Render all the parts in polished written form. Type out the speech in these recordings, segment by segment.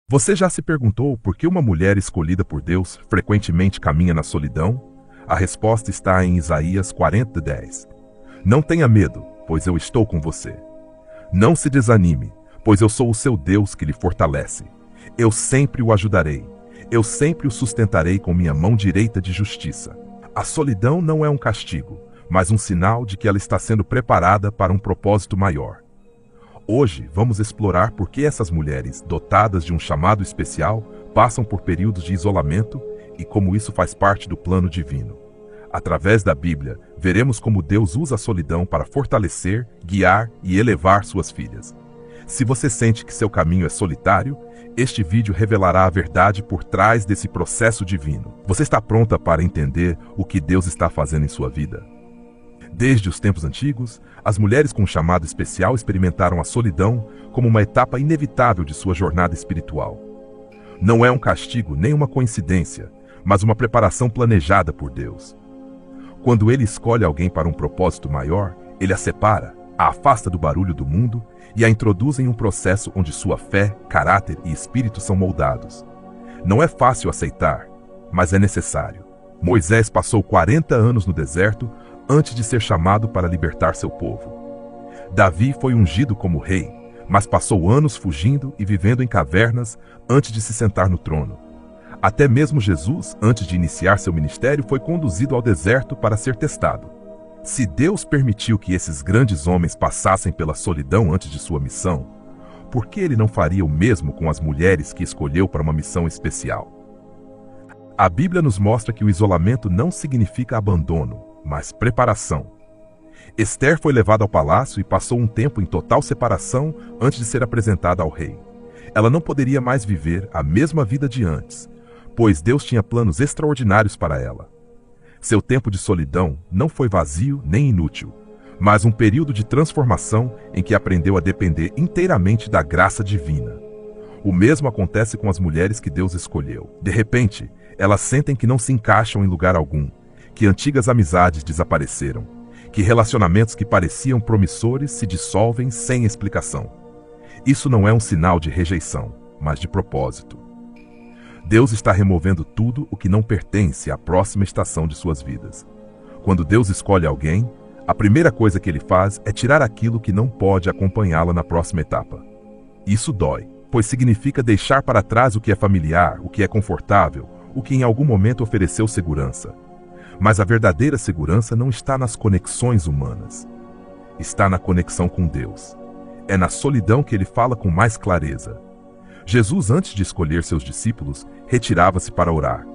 Você já se perguntou por que uma mulher escolhida por Deus frequentemente caminha na solidão? A resposta está em Isaías 40:10. Não tenha medo, pois eu estou com você. Não se desanime, pois eu sou o seu Deus que lhe fortalece. Eu sempre o ajudarei. Eu sempre o sustentarei com minha mão direita de justiça. A solidão não é um castigo, mas um sinal de que ela está sendo preparada para um propósito maior. Hoje vamos explorar por que essas mulheres, dotadas de um chamado especial, passam por períodos de isolamento e como isso faz parte do plano divino. Através da Bíblia, veremos como Deus usa a solidão para fortalecer, guiar e elevar suas filhas. Se você sente que seu caminho é solitário, este vídeo revelará a verdade por trás desse processo divino. Você está pronta para entender o que Deus está fazendo em sua vida? Desde os tempos antigos, as mulheres com um chamado especial experimentaram a solidão como uma etapa inevitável de sua jornada espiritual. Não é um castigo nem uma coincidência, mas uma preparação planejada por Deus. Quando Ele escolhe alguém para um propósito maior, Ele a separa, a afasta do barulho do mundo e a introduz em um processo onde sua fé, caráter e espírito são moldados. Não é fácil aceitar, mas é necessário. Moisés passou 40 anos no deserto antes de ser chamado para libertar seu povo. Davi foi ungido como rei, mas passou anos fugindo e vivendo em cavernas antes de se sentar no trono. Até mesmo Jesus, antes de iniciar seu ministério, foi conduzido ao deserto para ser testado. Se Deus permitiu que esses grandes homens passassem pela solidão antes de sua missão, por que Ele não faria o mesmo com as mulheres que escolheu para uma missão especial? A Bíblia nos mostra que o isolamento não significa abandono, mas preparação. Esther foi levada ao palácio e passou um tempo em total separação antes de ser apresentada ao rei. Ela não poderia mais viver a mesma vida de antes, pois Deus tinha planos extraordinários para ela. Seu tempo de solidão não foi vazio nem inútil, mas um período de transformação em que aprendeu a depender inteiramente da graça divina. O mesmo acontece com as mulheres que Deus escolheu. De repente, elas sentem que não se encaixam em lugar algum, que antigas amizades desapareceram, que relacionamentos que pareciam promissores se dissolvem sem explicação. Isso não é um sinal de rejeição, mas de propósito. Deus está removendo tudo o que não pertence à próxima estação de suas vidas. Quando Deus escolhe alguém, a primeira coisa que Ele faz é tirar aquilo que não pode acompanhá-la na próxima etapa. Isso dói, pois significa deixar para trás o que é familiar, o que é confortável, o que em algum momento ofereceu segurança. Mas a verdadeira segurança não está nas conexões humanas. Está na conexão com Deus. É na solidão que Ele fala com mais clareza. Jesus, antes de escolher seus discípulos, retirava-se para orar.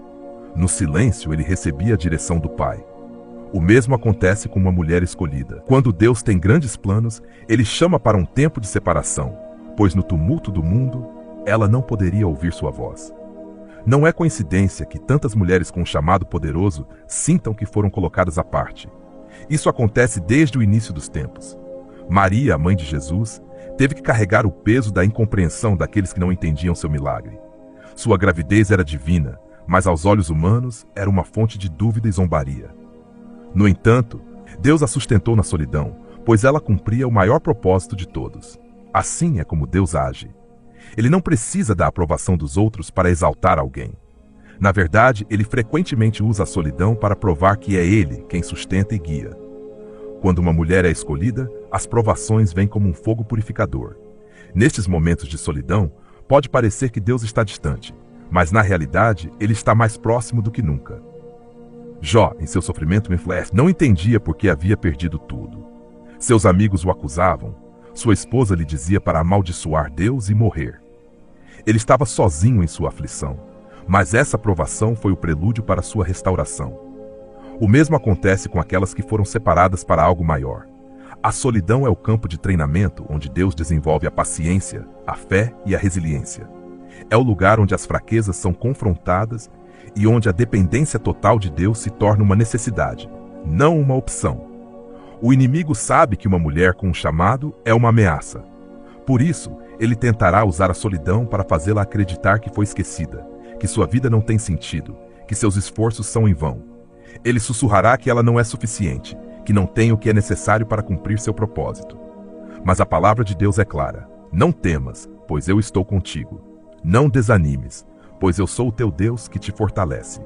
No silêncio, Ele recebia a direção do Pai. O mesmo acontece com uma mulher escolhida. Quando Deus tem grandes planos, Ele chama para um tempo de separação, pois no tumulto do mundo, ela não poderia ouvir sua voz. Não é coincidência que tantas mulheres com um chamado poderoso sintam que foram colocadas à parte. Isso acontece desde o início dos tempos. Maria, a mãe de Jesus, teve que carregar o peso da incompreensão daqueles que não entendiam seu milagre. Sua gravidez era divina, mas aos olhos humanos era uma fonte de dúvida e zombaria. No entanto, Deus a sustentou na solidão, pois ela cumpria o maior propósito de todos. Assim é como Deus age. Ele não precisa da aprovação dos outros para exaltar alguém. Na verdade, Ele frequentemente usa a solidão para provar que é Ele quem sustenta e guia. Quando uma mulher é escolhida, as provações vêm como um fogo purificador. Nestes momentos de solidão, pode parecer que Deus está distante, mas na realidade, Ele está mais próximo do que nunca. Jó, em seu sofrimento em Flesh, não entendia por que havia perdido tudo. Seus amigos o acusavam, sua esposa lhe dizia para amaldiçoar Deus e morrer. Ele estava sozinho em sua aflição, mas essa provação foi o prelúdio para sua restauração. O mesmo acontece com aquelas que foram separadas para algo maior. A solidão é o campo de treinamento onde Deus desenvolve a paciência, a fé e a resiliência. É o lugar onde as fraquezas são confrontadas e onde a dependência total de Deus se torna uma necessidade, não uma opção. O inimigo sabe que uma mulher com um chamado é uma ameaça. Por isso, ele tentará usar a solidão para fazê-la acreditar que foi esquecida, que sua vida não tem sentido, que seus esforços são em vão. Ele sussurrará que ela não é suficiente, que não tem o que é necessário para cumprir seu propósito. Mas a palavra de Deus é clara: não temas, pois eu estou contigo. Não desanimes, pois eu sou o teu Deus que te fortalece.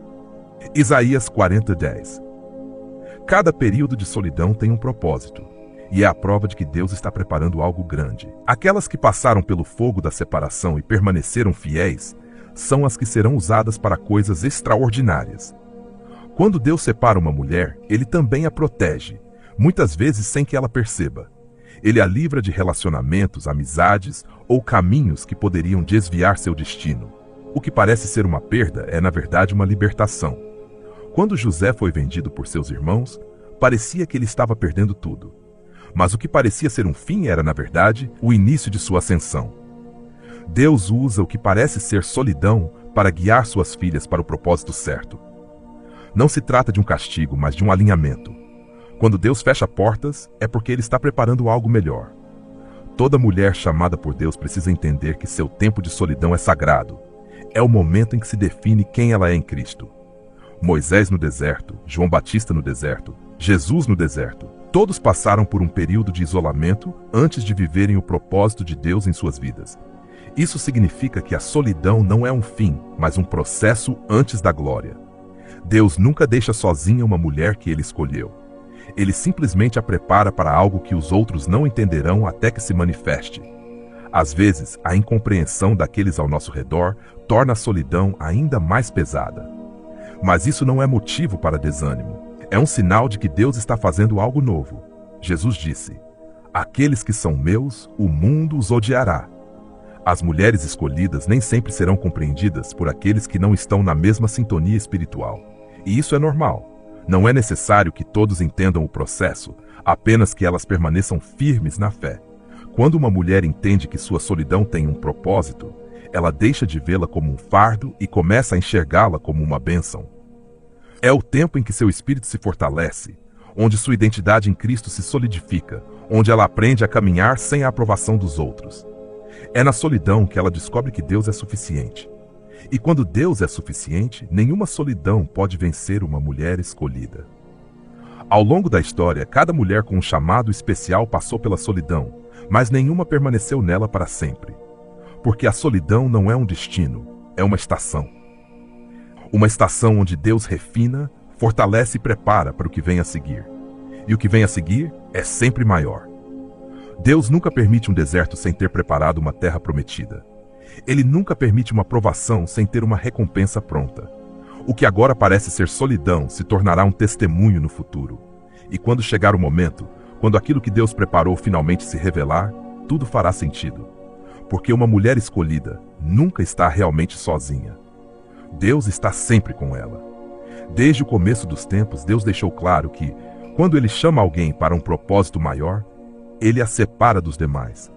Isaías 40:10. Cada período de solidão tem um propósito, e é a prova de que Deus está preparando algo grande. Aquelas que passaram pelo fogo da separação e permaneceram fiéis, são as que serão usadas para coisas extraordinárias. Quando Deus separa uma mulher, Ele também a protege, muitas vezes sem que ela perceba. Ele a livra de relacionamentos, amizades ou caminhos que poderiam desviar seu destino. O que parece ser uma perda é, na verdade, uma libertação. Quando José foi vendido por seus irmãos, parecia que ele estava perdendo tudo. Mas o que parecia ser um fim era, na verdade, o início de sua ascensão. Deus usa o que parece ser solidão para guiar suas filhas para o propósito certo. Não se trata de um castigo, mas de um alinhamento. Quando Deus fecha portas, é porque Ele está preparando algo melhor. Toda mulher chamada por Deus precisa entender que seu tempo de solidão é sagrado. É o momento em que se define quem ela é em Cristo. Moisés no deserto, João Batista no deserto, Jesus no deserto. Todos passaram por um período de isolamento antes de viverem o propósito de Deus em suas vidas. Isso significa que a solidão não é um fim, mas um processo antes da glória. Deus nunca deixa sozinha uma mulher que Ele escolheu. Ele simplesmente a prepara para algo que os outros não entenderão até que se manifeste. Às vezes, a incompreensão daqueles ao nosso redor torna a solidão ainda mais pesada. Mas isso não é motivo para desânimo. É um sinal de que Deus está fazendo algo novo. Jesus disse: "Aqueles que são meus, o mundo os odiará." As mulheres escolhidas nem sempre serão compreendidas por aqueles que não estão na mesma sintonia espiritual. E isso é normal. Não é necessário que todos entendam o processo, apenas que elas permaneçam firmes na fé. Quando uma mulher entende que sua solidão tem um propósito, ela deixa de vê-la como um fardo e começa a enxergá-la como uma bênção. É o tempo em que seu espírito se fortalece, onde sua identidade em Cristo se solidifica, onde ela aprende a caminhar sem a aprovação dos outros. É na solidão que ela descobre que Deus é suficiente. E quando Deus é suficiente, nenhuma solidão pode vencer uma mulher escolhida. Ao longo da história, cada mulher com um chamado especial passou pela solidão, mas nenhuma permaneceu nela para sempre. Porque a solidão não é um destino, é uma estação. Uma estação onde Deus refina, fortalece e prepara para o que vem a seguir. E o que vem a seguir é sempre maior. Deus nunca permite um deserto sem ter preparado uma terra prometida. Ele nunca permite uma provação sem ter uma recompensa pronta. O que agora parece ser solidão se tornará um testemunho no futuro. E quando chegar o momento, quando aquilo que Deus preparou finalmente se revelar, tudo fará sentido. Porque uma mulher escolhida nunca está realmente sozinha. Deus está sempre com ela. Desde o começo dos tempos, Deus deixou claro que, quando Ele chama alguém para um propósito maior, Ele a separa dos demais.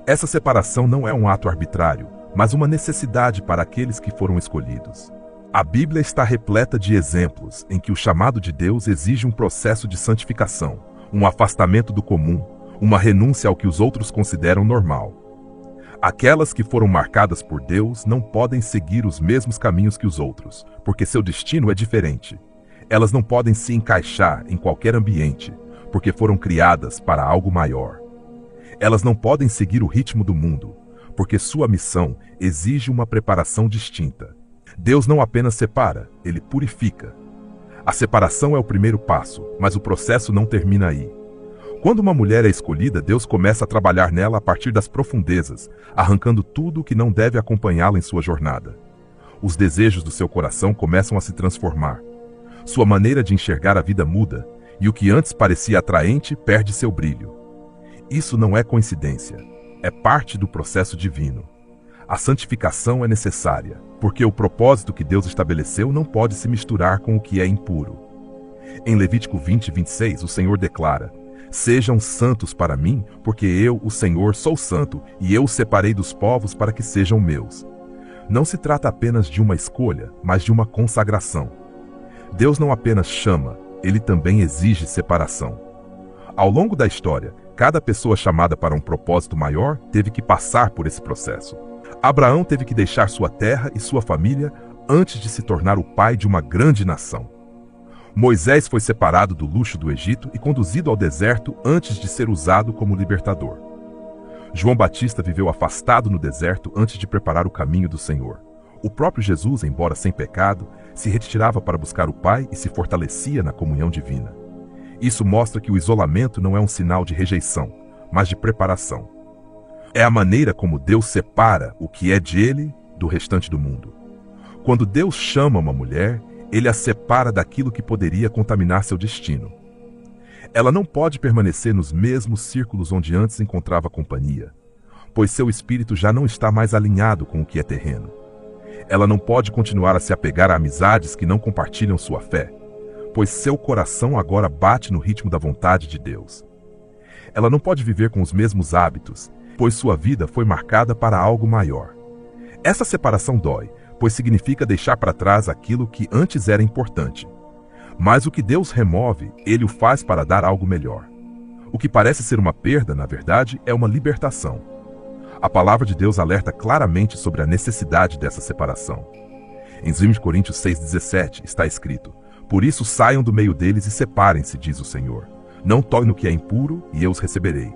Essa separação não é um ato arbitrário, mas uma necessidade para aqueles que foram escolhidos. A Bíblia está repleta de exemplos em que o chamado de Deus exige um processo de santificação, um afastamento do comum, uma renúncia ao que os outros consideram normal. Aquelas que foram marcadas por Deus não podem seguir os mesmos caminhos que os outros, porque seu destino é diferente. Elas não podem se encaixar em qualquer ambiente, porque foram criadas para algo maior. Elas não podem seguir o ritmo do mundo, porque sua missão exige uma preparação distinta. Deus não apenas separa, Ele purifica. A separação é o primeiro passo, mas o processo não termina aí. Quando uma mulher é escolhida, Deus começa a trabalhar nela a partir das profundezas, arrancando tudo o que não deve acompanhá-la em sua jornada. Os desejos do seu coração começam a se transformar. Sua maneira de enxergar a vida muda, e o que antes parecia atraente perde seu brilho. Isso não é coincidência, é parte do processo divino. A santificação é necessária, porque o propósito que Deus estabeleceu não pode se misturar com o que é impuro. Em Levítico 20:26, o Senhor declara: "Sejam santos para mim, porque eu, o Senhor, sou santo, e eu os separei dos povos para que sejam meus." Não se trata apenas de uma escolha, mas de uma consagração. Deus não apenas chama, Ele também exige separação. Ao longo da história, cada pessoa chamada para um propósito maior teve que passar por esse processo. Abraão teve que deixar sua terra e sua família antes de se tornar o pai de uma grande nação. Moisés foi separado do luxo do Egito e conduzido ao deserto antes de ser usado como libertador. João Batista viveu afastado no deserto antes de preparar o caminho do Senhor. O próprio Jesus, embora sem pecado, se retirava para buscar o Pai e se fortalecia na comunhão divina. Isso mostra que o isolamento não é um sinal de rejeição, mas de preparação. É a maneira como Deus separa o que é de Ele do restante do mundo. Quando Deus chama uma mulher, Ele a separa daquilo que poderia contaminar seu destino. Ela não pode permanecer nos mesmos círculos onde antes encontrava companhia, pois seu espírito já não está mais alinhado com o que é terreno. Ela não pode continuar a se apegar a amizades que não compartilham sua fé, pois seu coração agora bate no ritmo da vontade de Deus. Ela não pode viver com os mesmos hábitos, pois sua vida foi marcada para algo maior. Essa separação dói, pois significa deixar para trás aquilo que antes era importante. Mas o que Deus remove, Ele o faz para dar algo melhor. O que parece ser uma perda, na verdade, é uma libertação. A palavra de Deus alerta claramente sobre a necessidade dessa separação. Em 2 Coríntios 6,17 está escrito: "Por isso saiam do meio deles e separem-se, diz o Senhor. Não toquem no que é impuro, e eu os receberei."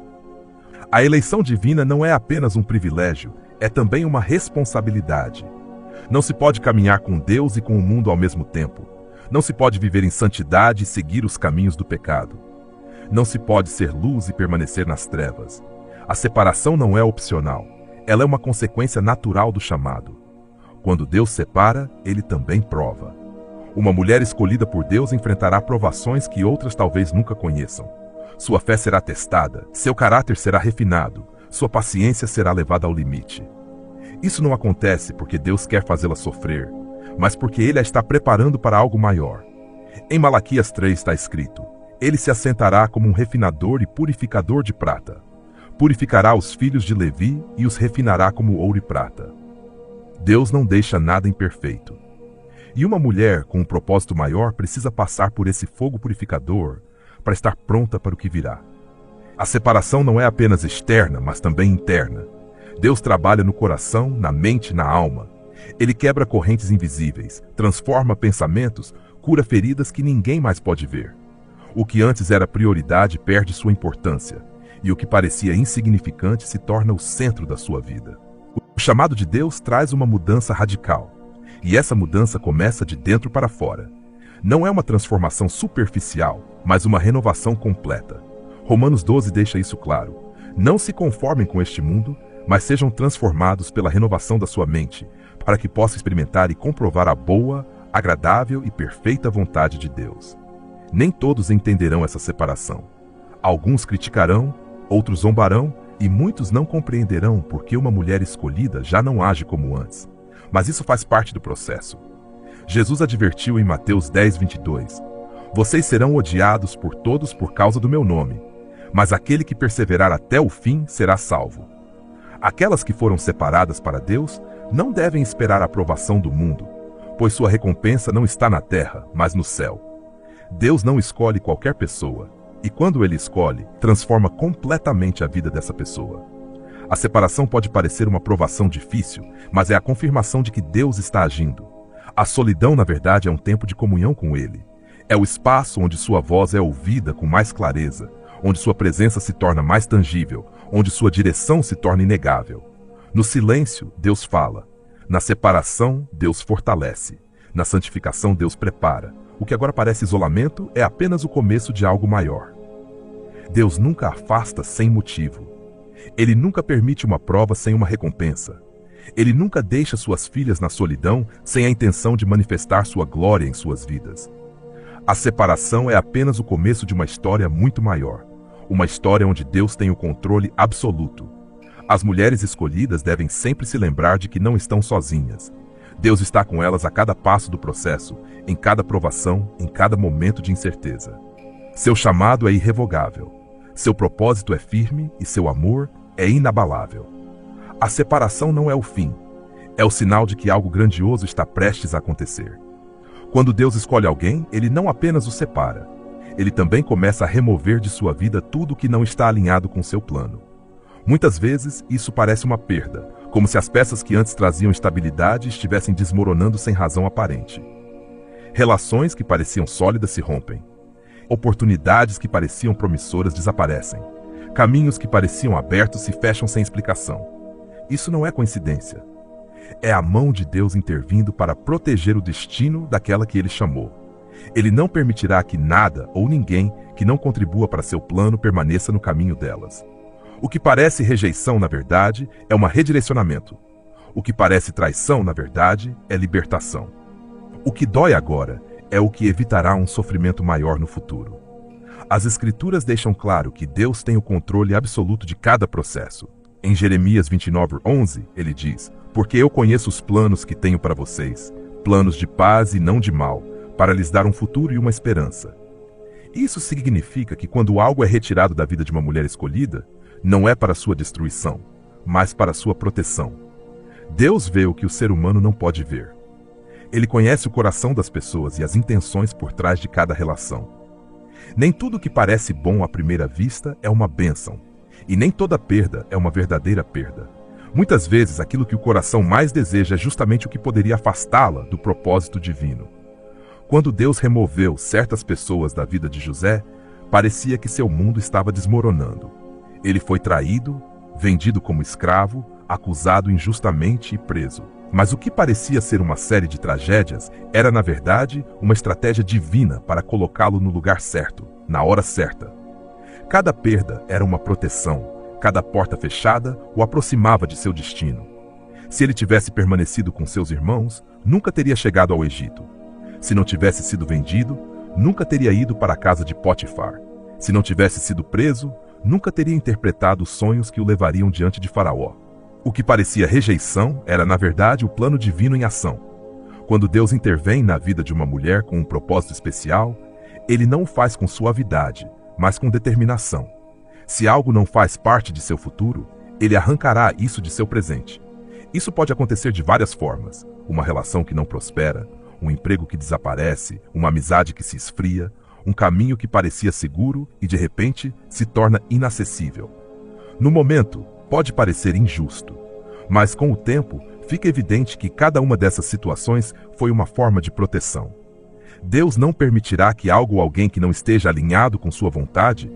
A eleição divina não é apenas um privilégio, é também uma responsabilidade. Não se pode caminhar com Deus e com o mundo ao mesmo tempo. Não se pode viver em santidade e seguir os caminhos do pecado. Não se pode ser luz e permanecer nas trevas. A separação não é opcional, ela é uma consequência natural do chamado. Quando Deus separa, Ele também prova. Uma mulher escolhida por Deus enfrentará provações que outras talvez nunca conheçam. Sua fé será testada, seu caráter será refinado, sua paciência será levada ao limite. Isso não acontece porque Deus quer fazê-la sofrer, mas porque Ele a está preparando para algo maior. Em Malaquias 3 está escrito: "Ele se assentará como um refinador e purificador de prata. Purificará os filhos de Levi e os refinará como ouro e prata." Deus não deixa nada imperfeito. E uma mulher com um propósito maior precisa passar por esse fogo purificador para estar pronta para o que virá. A separação não é apenas externa, mas também interna. Deus trabalha no coração, na mente e na alma. Ele quebra correntes invisíveis, transforma pensamentos, cura feridas que ninguém mais pode ver. O que antes era prioridade perde sua importância, e o que parecia insignificante se torna o centro da sua vida. O chamado de Deus traz uma mudança radical, e essa mudança começa de dentro para fora. Não é uma transformação superficial, mas uma renovação completa. Romanos 12 deixa isso claro. Não se conformem com este mundo, mas sejam transformados pela renovação da sua mente, para que possa experimentar e comprovar a boa, agradável e perfeita vontade de Deus. Nem todos entenderão essa separação. Alguns criticarão, outros zombarão, e muitos não compreenderão porque uma mulher escolhida já não age como antes. Mas isso faz parte do processo. Jesus advertiu em Mateus 10:22, "Vocês serão odiados por todos por causa do meu nome, mas aquele que perseverar até o fim será salvo." Aquelas que foram separadas para Deus não devem esperar a aprovação do mundo, pois sua recompensa não está na terra, mas no céu. Deus não escolhe qualquer pessoa, e quando Ele escolhe, transforma completamente a vida dessa pessoa. A separação pode parecer uma provação difícil, mas é a confirmação de que Deus está agindo. A solidão, na verdade, é um tempo de comunhão com Ele. É o espaço onde sua voz é ouvida com mais clareza, onde sua presença se torna mais tangível, onde sua direção se torna inegável. No silêncio, Deus fala. Na separação, Deus fortalece. Na santificação, Deus prepara. O que agora parece isolamento é apenas o começo de algo maior. Deus nunca afasta sem motivo. Ele nunca permite uma prova sem uma recompensa. Ele nunca deixa suas filhas na solidão sem a intenção de manifestar sua glória em suas vidas. A separação é apenas o começo de uma história muito maior. Uma história onde Deus tem o controle absoluto. As mulheres escolhidas devem sempre se lembrar de que não estão sozinhas. Deus está com elas a cada passo do processo, em cada provação, em cada momento de incerteza. Seu chamado é irrevogável. Seu propósito é firme e seu amor é inabalável. A separação não é o fim. É o sinal de que algo grandioso está prestes a acontecer. Quando Deus escolhe alguém, Ele não apenas o separa. Ele também começa a remover de sua vida tudo que não está alinhado com seu plano. Muitas vezes, isso parece uma perda, como se as peças que antes traziam estabilidade estivessem desmoronando sem razão aparente. Relações que pareciam sólidas se rompem. Oportunidades que pareciam promissoras desaparecem. Caminhos que pareciam abertos se fecham sem explicação. Isso não é coincidência. É a mão de Deus intervindo para proteger o destino daquela que ele chamou. Ele não permitirá que nada ou ninguém que não contribua para seu plano permaneça no caminho delas. O que parece rejeição, na verdade, é um redirecionamento. O que parece traição, na verdade, é libertação. O que dói agora é o que evitará um sofrimento maior no futuro. As Escrituras deixam claro que Deus tem o controle absoluto de cada processo. Em Jeremias 29:11, ele diz: "Porque eu conheço os planos que tenho para vocês, planos de paz e não de mal, para lhes dar um futuro e uma esperança." Isso significa que quando algo é retirado da vida de uma mulher escolhida, não é para sua destruição, mas para sua proteção. Deus vê o que o ser humano não pode ver. Ele conhece o coração das pessoas e as intenções por trás de cada relação. Nem tudo que parece bom à primeira vista é uma bênção, e nem toda perda é uma verdadeira perda. Muitas vezes, aquilo que o coração mais deseja é justamente o que poderia afastá-la do propósito divino. Quando Deus removeu certas pessoas da vida de José, parecia que seu mundo estava desmoronando. Ele foi traído, vendido como escravo, acusado injustamente e preso. Mas o que parecia ser uma série de tragédias era, na verdade, uma estratégia divina para colocá-lo no lugar certo, na hora certa. Cada perda era uma proteção, cada porta fechada o aproximava de seu destino. Se ele tivesse permanecido com seus irmãos, nunca teria chegado ao Egito. Se não tivesse sido vendido, nunca teria ido para a casa de Potifar. Se não tivesse sido preso, nunca teria interpretado os sonhos que o levariam diante de Faraó. O que parecia rejeição era, na verdade, o plano divino em ação. Quando Deus intervém na vida de uma mulher com um propósito especial, ele não o faz com suavidade, mas com determinação. Se algo não faz parte de seu futuro, ele arrancará isso de seu presente. Isso pode acontecer de várias formas: uma relação que não prospera, um emprego que desaparece, uma amizade que se esfria, um caminho que parecia seguro e de repente se torna inacessível. No momento, pode parecer injusto, mas com o tempo fica evidente que cada uma dessas situações foi uma forma de proteção. Deus não permitirá que algo ou alguém que não esteja alinhado com sua vontade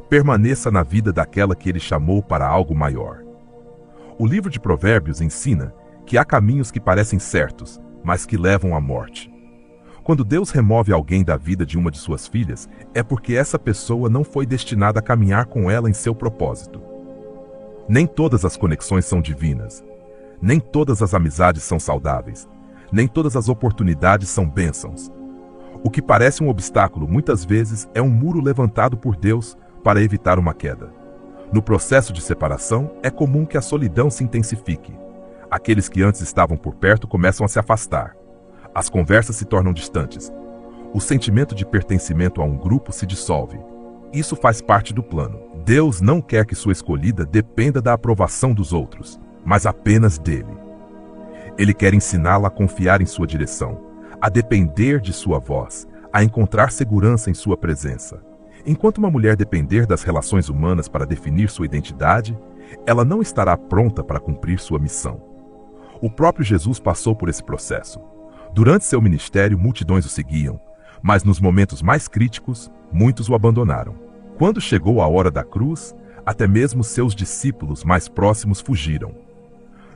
permaneça na vida daquela que ele chamou para algo maior. O livro de Provérbios ensina que há caminhos que parecem certos, mas que levam à morte. Quando Deus remove alguém da vida de uma de suas filhas, é porque essa pessoa não foi destinada a caminhar com ela em seu propósito. Nem todas as conexões são divinas. Nem todas as amizades são saudáveis. Nem todas as oportunidades são bênçãos. O que parece um obstáculo muitas vezes é um muro levantado por Deus para evitar uma queda. No processo de separação, é comum que a solidão se intensifique. Aqueles que antes estavam por perto começam a se afastar. As conversas se tornam distantes. O sentimento de pertencimento a um grupo se dissolve. Isso faz parte do plano. Deus não quer que sua escolhida dependa da aprovação dos outros, mas apenas dele. Ele quer ensiná-la a confiar em sua direção, a depender de sua voz, a encontrar segurança em sua presença. Enquanto uma mulher depender das relações humanas para definir sua identidade, ela não estará pronta para cumprir sua missão. O próprio Jesus passou por esse processo. Durante seu ministério, multidões o seguiam, mas nos momentos mais críticos, muitos o abandonaram. Quando chegou a hora da cruz, até mesmo seus discípulos mais próximos fugiram.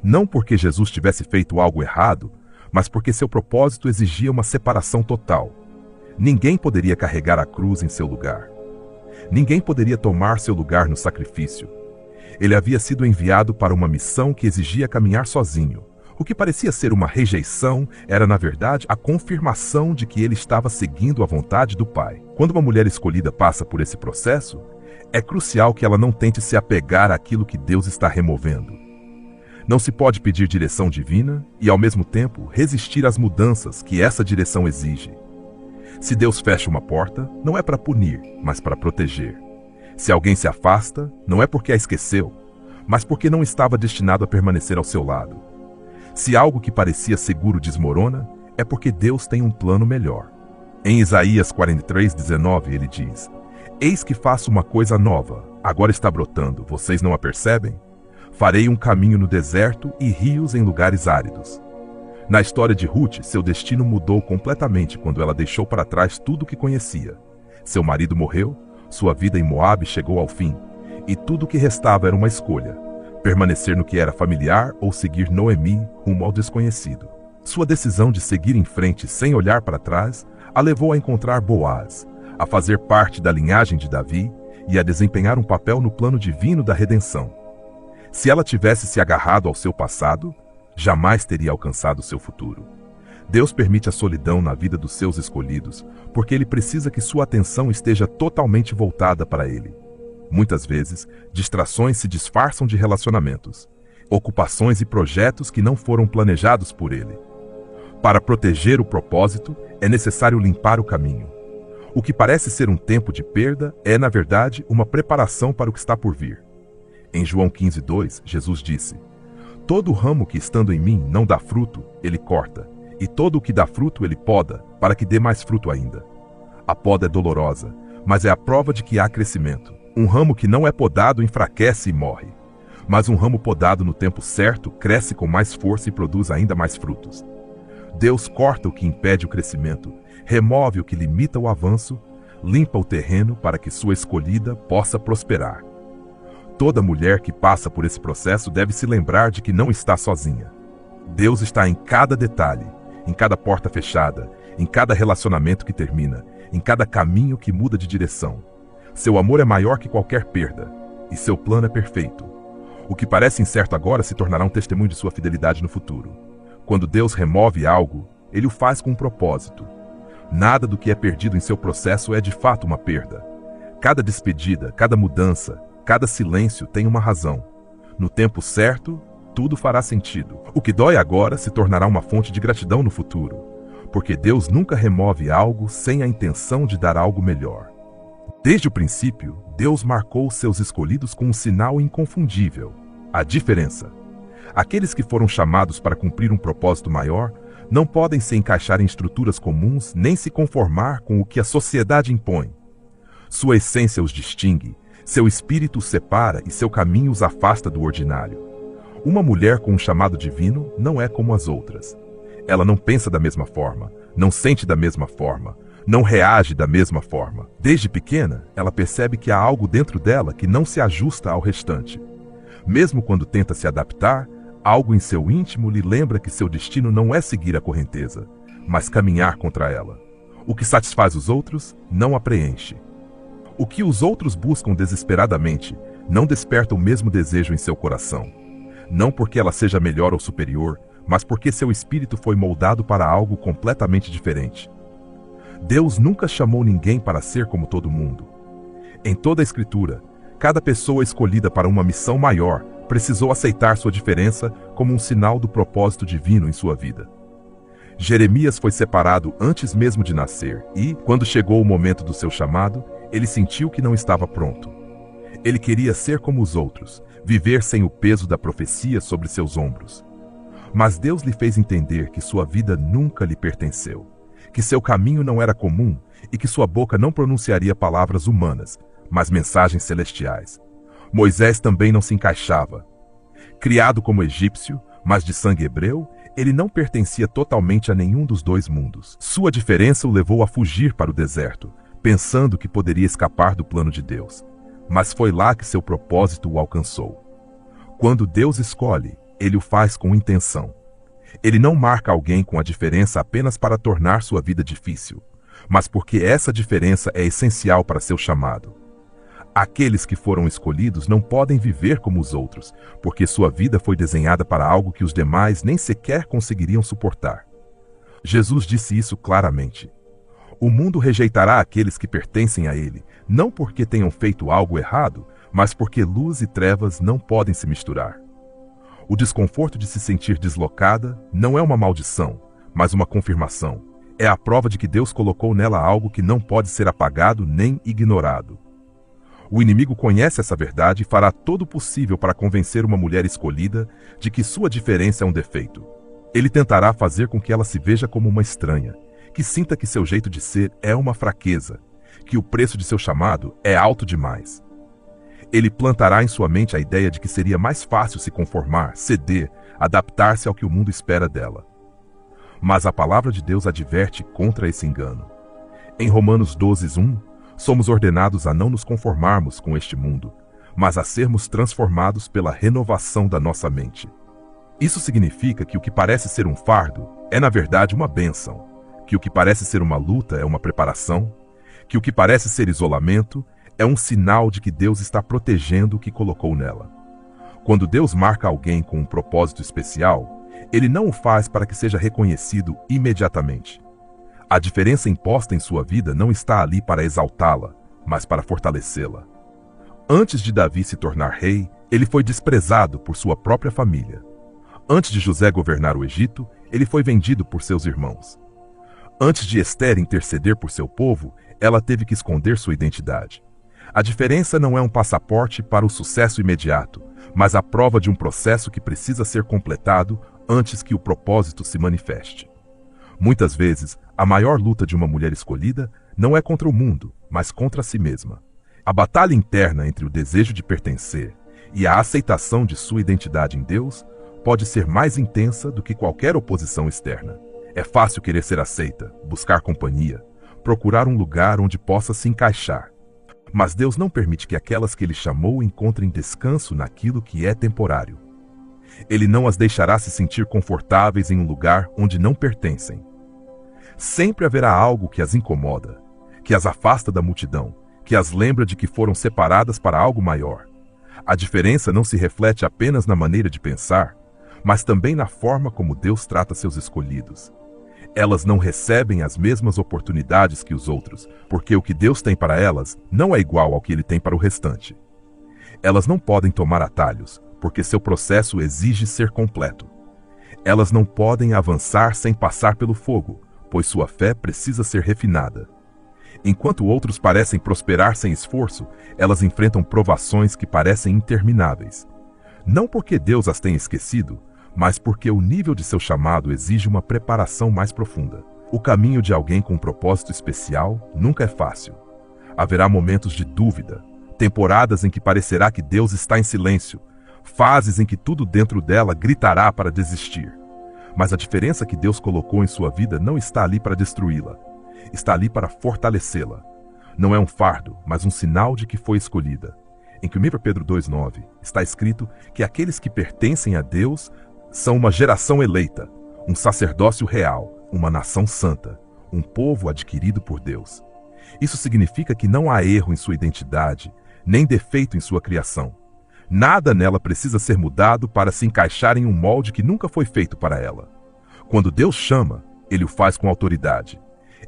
Não porque Jesus tivesse feito algo errado, mas porque seu propósito exigia uma separação total. Ninguém poderia carregar a cruz em seu lugar. Ninguém poderia tomar seu lugar no sacrifício. Ele havia sido enviado para uma missão que exigia caminhar sozinho. O que parecia ser uma rejeição era, na verdade, a confirmação de que ele estava seguindo a vontade do Pai. Quando uma mulher escolhida passa por esse processo, é crucial que ela não tente se apegar àquilo que Deus está removendo. Não se pode pedir direção divina e, ao mesmo tempo, resistir às mudanças que essa direção exige. Se Deus fecha uma porta, não é para punir, mas para proteger. Se alguém se afasta, não é porque a esqueceu, mas porque não estava destinado a permanecer ao seu lado. Se algo que parecia seguro desmorona, é porque Deus tem um plano melhor. Em Isaías 43:19, ele diz: "Eis que faço uma coisa nova, agora está brotando, vocês não a percebem? Farei um caminho no deserto e rios em lugares áridos." Na história de Ruth, seu destino mudou completamente quando ela deixou para trás tudo o que conhecia. Seu marido morreu, sua vida em Moabe chegou ao fim, e tudo o que restava era uma escolha: permanecer no que era familiar ou seguir Noemi rumo ao desconhecido. Sua decisão de seguir em frente sem olhar para trás a levou a encontrar Boaz, a fazer parte da linhagem de Davi e a desempenhar um papel no plano divino da redenção. Se ela tivesse se agarrado ao seu passado, jamais teria alcançado seu futuro. Deus permite a solidão na vida dos seus escolhidos, porque Ele precisa que sua atenção esteja totalmente voltada para Ele. Muitas vezes, distrações se disfarçam de relacionamentos, ocupações e projetos que não foram planejados por Ele. Para proteger o propósito, é necessário limpar o caminho. O que parece ser um tempo de perda é, na verdade, uma preparação para o que está por vir. Em João 15:2, Jesus disse: "Todo ramo que estando em mim não dá fruto, Ele corta, e todo o que dá fruto Ele poda, para que dê mais fruto ainda." A poda é dolorosa, mas é a prova de que há crescimento. Um ramo que não é podado enfraquece e morre, mas um ramo podado no tempo certo cresce com mais força e produz ainda mais frutos. Deus corta o que impede o crescimento, remove o que limita o avanço, limpa o terreno para que sua escolhida possa prosperar. Toda mulher que passa por esse processo deve se lembrar de que não está sozinha. Deus está em cada detalhe, em cada porta fechada, em cada relacionamento que termina, em cada caminho que muda de direção. Seu amor é maior que qualquer perda, e seu plano é perfeito. O que parece incerto agora se tornará um testemunho de sua fidelidade no futuro. Quando Deus remove algo, Ele o faz com um propósito. Nada do que é perdido em seu processo é de fato uma perda. Cada despedida, cada mudança, cada silêncio tem uma razão. No tempo certo, tudo fará sentido. O que dói agora se tornará uma fonte de gratidão no futuro, porque Deus nunca remove algo sem a intenção de dar algo melhor. Desde o princípio, Deus marcou seus escolhidos com um sinal inconfundível: a diferença. Aqueles que foram chamados para cumprir um propósito maior não podem se encaixar em estruturas comuns nem se conformar com o que a sociedade impõe. Sua essência os distingue, seu espírito os separa e seu caminho os afasta do ordinário. Uma mulher com um chamado divino não é como as outras. Ela não pensa da mesma forma, não sente da mesma forma, não reage da mesma forma. Desde pequena, ela percebe que há algo dentro dela que não se ajusta ao restante. Mesmo quando tenta se adaptar, algo em seu íntimo lhe lembra que seu destino não é seguir a correnteza, mas caminhar contra ela. O que satisfaz os outros não a preenche. O que os outros buscam desesperadamente não desperta o mesmo desejo em seu coração. Não porque ela seja melhor ou superior, mas porque seu espírito foi moldado para algo completamente diferente. Deus nunca chamou ninguém para ser como todo mundo. Em toda a Escritura, cada pessoa escolhida para uma missão maior precisou aceitar sua diferença como um sinal do propósito divino em sua vida. Jeremias foi separado antes mesmo de nascer e, quando chegou o momento do seu chamado, ele sentiu que não estava pronto. Ele queria ser como os outros, viver sem o peso da profecia sobre seus ombros. Mas Deus lhe fez entender que sua vida nunca lhe pertenceu, que seu caminho não era comum e que sua boca não pronunciaria palavras humanas, mas mensagens celestiais. Moisés também não se encaixava. Criado como egípcio, mas de sangue hebreu, ele não pertencia totalmente a nenhum dos dois mundos. Sua diferença o levou a fugir para o deserto, pensando que poderia escapar do plano de Deus. Mas foi lá que seu propósito o alcançou. Quando Deus escolhe, Ele o faz com intenção. Ele não marca alguém com a diferença apenas para tornar sua vida difícil, mas porque essa diferença é essencial para seu chamado. Aqueles que foram escolhidos não podem viver como os outros, porque sua vida foi desenhada para algo que os demais nem sequer conseguiriam suportar. Jesus disse isso claramente. O mundo rejeitará aqueles que pertencem a ele, não porque tenham feito algo errado, mas porque luz e trevas não podem se misturar. O desconforto de se sentir deslocada não é uma maldição, mas uma confirmação. É a prova de que Deus colocou nela algo que não pode ser apagado nem ignorado. O inimigo conhece essa verdade e fará todo o possível para convencer uma mulher escolhida de que sua diferença é um defeito. Ele tentará fazer com que ela se veja como uma estranha, que sinta que seu jeito de ser é uma fraqueza, que o preço de seu chamado é alto demais. Ele plantará em sua mente a ideia de que seria mais fácil se conformar, ceder, adaptar-se ao que o mundo espera dela. Mas a palavra de Deus adverte contra esse engano. Em Romanos 12:1, somos ordenados a não nos conformarmos com este mundo, mas a sermos transformados pela renovação da nossa mente. Isso significa que o que parece ser um fardo é, na verdade, uma bênção, que o que parece ser uma luta é uma preparação, que o que parece ser isolamento é um sinal de que Deus está protegendo o que colocou nela. Quando Deus marca alguém com um propósito especial, Ele não o faz para que seja reconhecido imediatamente. A diferença imposta em sua vida não está ali para exaltá-la, mas para fortalecê-la. Antes de Davi se tornar rei, ele foi desprezado por sua própria família. Antes de José governar o Egito, ele foi vendido por seus irmãos. Antes de Ester interceder por seu povo, ela teve que esconder sua identidade. A diferença não é um passaporte para o sucesso imediato, mas a prova de um processo que precisa ser completado antes que o propósito se manifeste. Muitas vezes, a maior luta de uma mulher escolhida não é contra o mundo, mas contra si mesma. A batalha interna entre o desejo de pertencer e a aceitação de sua identidade em Deus pode ser mais intensa do que qualquer oposição externa. É fácil querer ser aceita, buscar companhia, procurar um lugar onde possa se encaixar. Mas Deus não permite que aquelas que Ele chamou encontrem descanso naquilo que é temporário. Ele não as deixará se sentir confortáveis em um lugar onde não pertencem. Sempre haverá algo que as incomoda, que as afasta da multidão, que as lembra de que foram separadas para algo maior. A diferença não se reflete apenas na maneira de pensar, mas também na forma como Deus trata seus escolhidos. Elas não recebem as mesmas oportunidades que os outros, porque o que Deus tem para elas não é igual ao que Ele tem para o restante. Elas não podem tomar atalhos, porque seu processo exige ser completo. Elas não podem avançar sem passar pelo fogo, pois sua fé precisa ser refinada. Enquanto outros parecem prosperar sem esforço, elas enfrentam provações que parecem intermináveis. Não porque Deus as tenha esquecido, mas porque o nível de seu chamado exige uma preparação mais profunda. O caminho de alguém com um propósito especial nunca é fácil. Haverá momentos de dúvida, temporadas em que parecerá que Deus está em silêncio, fases em que tudo dentro dela gritará para desistir. Mas a diferença que Deus colocou em sua vida não está ali para destruí-la. Está ali para fortalecê-la. Não é um fardo, mas um sinal de que foi escolhida. Em 1 Pedro 2,9 está escrito que aqueles que pertencem a Deus são uma geração eleita, um sacerdócio real, uma nação santa, um povo adquirido por Deus. Isso significa que não há erro em sua identidade, nem defeito em sua criação. Nada nela precisa ser mudado para se encaixar em um molde que nunca foi feito para ela. Quando Deus chama, Ele o faz com autoridade.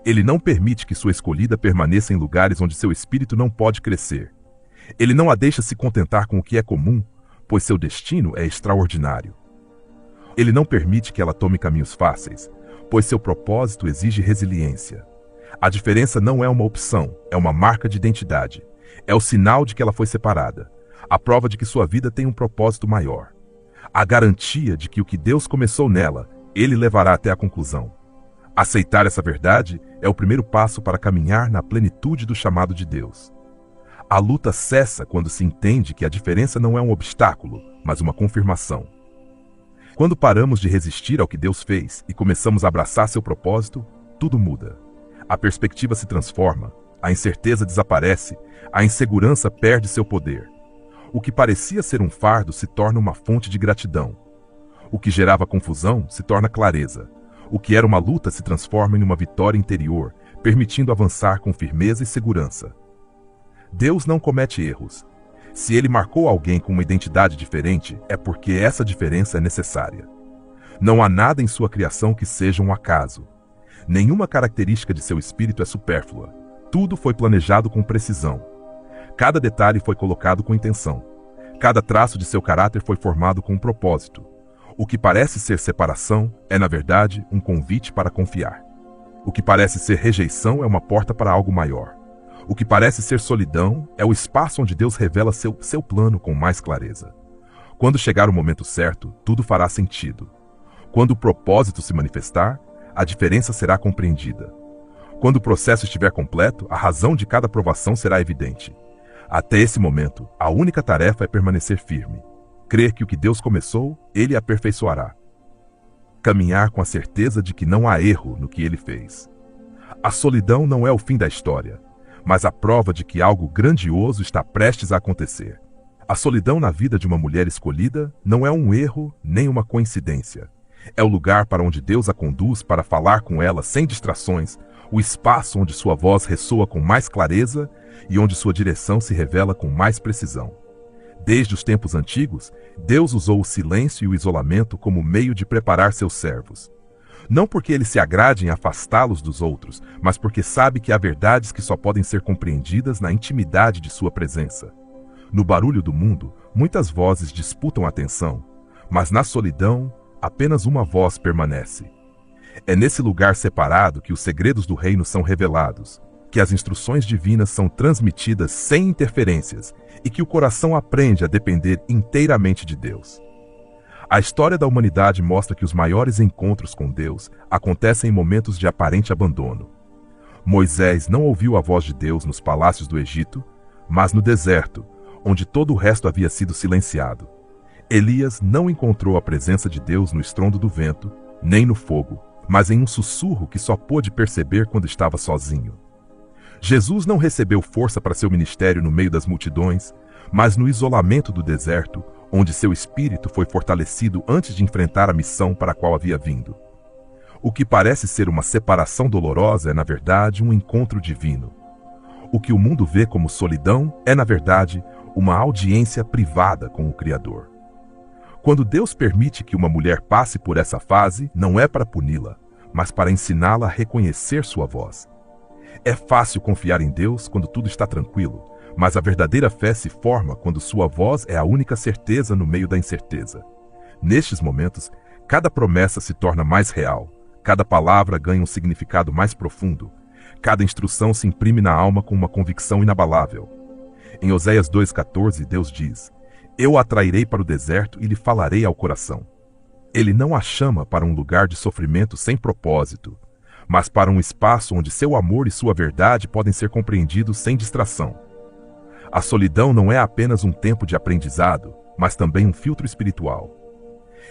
Ele não permite que sua escolhida permaneça em lugares onde seu espírito não pode crescer. Ele não a deixa se contentar com o que é comum, pois seu destino é extraordinário. Ele não permite que ela tome caminhos fáceis, pois seu propósito exige resiliência. A diferença não é uma opção, é uma marca de identidade. É o sinal de que ela foi separada, a prova de que sua vida tem um propósito maior. A garantia de que o que Deus começou nela, Ele levará até a conclusão. Aceitar essa verdade é o primeiro passo para caminhar na plenitude do chamado de Deus. A luta cessa quando se entende que a diferença não é um obstáculo, mas uma confirmação. Quando paramos de resistir ao que Deus fez e começamos a abraçar seu propósito, tudo muda. A perspectiva se transforma, a incerteza desaparece, a insegurança perde seu poder. O que parecia ser um fardo se torna uma fonte de gratidão. O que gerava confusão se torna clareza. O que era uma luta se transforma em uma vitória interior, permitindo avançar com firmeza e segurança. Deus não comete erros. Se Ele marcou alguém com uma identidade diferente, é porque essa diferença é necessária. Não há nada em sua criação que seja um acaso. Nenhuma característica de seu espírito é supérflua. Tudo foi planejado com precisão. Cada detalhe foi colocado com intenção. Cada traço de seu caráter foi formado com um propósito. O que parece ser separação é, na verdade, um convite para confiar. O que parece ser rejeição é uma porta para algo maior. O que parece ser solidão é o espaço onde Deus revela seu plano com mais clareza. Quando chegar o momento certo, tudo fará sentido. Quando o propósito se manifestar, a diferença será compreendida. Quando o processo estiver completo, a razão de cada provação será evidente. Até esse momento, a única tarefa é permanecer firme. Crer que o que Deus começou, Ele aperfeiçoará. Caminhar com a certeza de que não há erro no que Ele fez. A solidão não é o fim da história, mas a prova de que algo grandioso está prestes a acontecer. A solidão na vida de uma mulher escolhida não é um erro nem uma coincidência. É o lugar para onde Deus a conduz para falar com ela sem distrações, o espaço onde sua voz ressoa com mais clareza e onde sua direção se revela com mais precisão. Desde os tempos antigos, Deus usou o silêncio e o isolamento como meio de preparar seus servos. Não porque ele se agrade em afastá-los dos outros, mas porque sabe que há verdades que só podem ser compreendidas na intimidade de sua presença. No barulho do mundo, muitas vozes disputam a atenção, mas na solidão, apenas uma voz permanece. É nesse lugar separado que os segredos do reino são revelados, que as instruções divinas são transmitidas sem interferências e que o coração aprende a depender inteiramente de Deus. A história da humanidade mostra que os maiores encontros com Deus acontecem em momentos de aparente abandono. Moisés não ouviu a voz de Deus nos palácios do Egito, mas no deserto, onde todo o resto havia sido silenciado. Elias não encontrou a presença de Deus no estrondo do vento, nem no fogo, mas em um sussurro que só pôde perceber quando estava sozinho. Jesus não recebeu força para seu ministério no meio das multidões, mas no isolamento do deserto, onde seu espírito foi fortalecido antes de enfrentar a missão para a qual havia vindo. O que parece ser uma separação dolorosa é, na verdade, um encontro divino. O que o mundo vê como solidão é, na verdade, uma audiência privada com o Criador. Quando Deus permite que uma mulher passe por essa fase, não é para puni-la, mas para ensiná-la a reconhecer sua voz. É fácil confiar em Deus quando tudo está tranquilo, mas a verdadeira fé se forma quando sua voz é a única certeza no meio da incerteza. Nestes momentos, cada promessa se torna mais real, cada palavra ganha um significado mais profundo, cada instrução se imprime na alma com uma convicção inabalável. Em Oséias 2,14, Deus diz: Eu a atrairei para o deserto e lhe falarei ao coração. Ele não a chama para um lugar de sofrimento sem propósito, mas para um espaço onde seu amor e sua verdade podem ser compreendidos sem distração. A solidão não é apenas um tempo de aprendizado, mas também um filtro espiritual.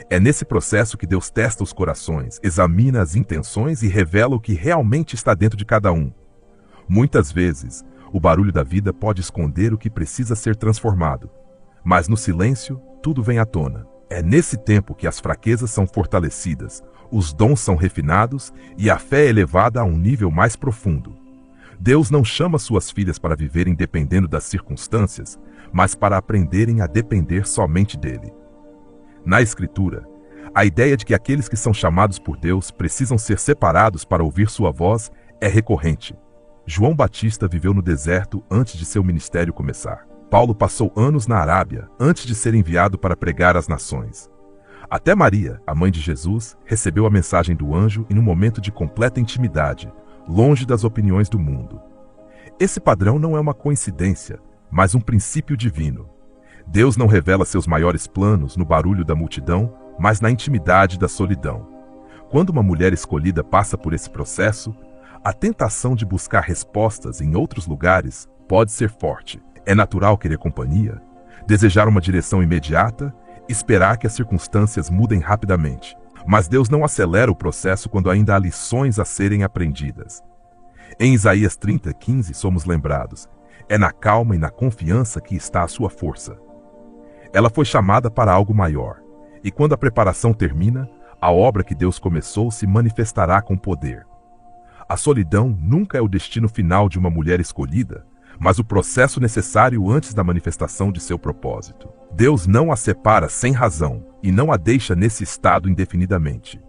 É nesse processo que Deus testa os corações, examina as intenções e revela o que realmente está dentro de cada um. Muitas vezes, o barulho da vida pode esconder o que precisa ser transformado, mas no silêncio, tudo vem à tona. É nesse tempo que as fraquezas são fortalecidas, os dons são refinados e a fé é elevada a um nível mais profundo. Deus não chama suas filhas para viverem dependendo das circunstâncias, mas para aprenderem a depender somente dele. Na Escritura, a ideia de que aqueles que são chamados por Deus precisam ser separados para ouvir sua voz é recorrente. João Batista viveu no deserto antes de seu ministério começar. Paulo passou anos na Arábia antes de ser enviado para pregar às nações. Até Maria, a mãe de Jesus, recebeu a mensagem do anjo em um momento de completa intimidade, longe das opiniões do mundo. Esse padrão não é uma coincidência, mas um princípio divino. Deus não revela seus maiores planos no barulho da multidão, mas na intimidade da solidão. Quando uma mulher escolhida passa por esse processo, a tentação de buscar respostas em outros lugares pode ser forte. É natural querer companhia, desejar uma direção imediata, esperar que as circunstâncias mudem rapidamente. Mas Deus não acelera o processo quando ainda há lições a serem aprendidas. Em Isaías 30:15 somos lembrados: é na calma e na confiança que está a sua força. Ela foi chamada para algo maior, e quando a preparação termina, a obra que Deus começou se manifestará com poder. A solidão nunca é o destino final de uma mulher escolhida, mas o processo necessário antes da manifestação de seu propósito. Deus não a separa sem razão e não a deixa nesse estado indefinidamente.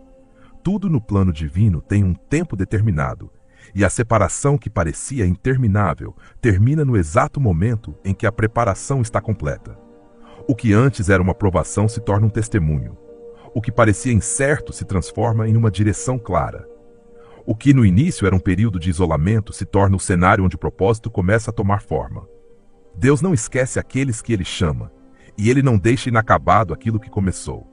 Tudo no plano divino tem um tempo determinado, e a separação que parecia interminável termina no exato momento em que a preparação está completa. O que antes era uma provação se torna um testemunho. O que parecia incerto se transforma em uma direção clara. O que no início era um período de isolamento se torna o cenário onde o propósito começa a tomar forma. Deus não esquece aqueles que Ele chama, e Ele não deixa inacabado aquilo que começou.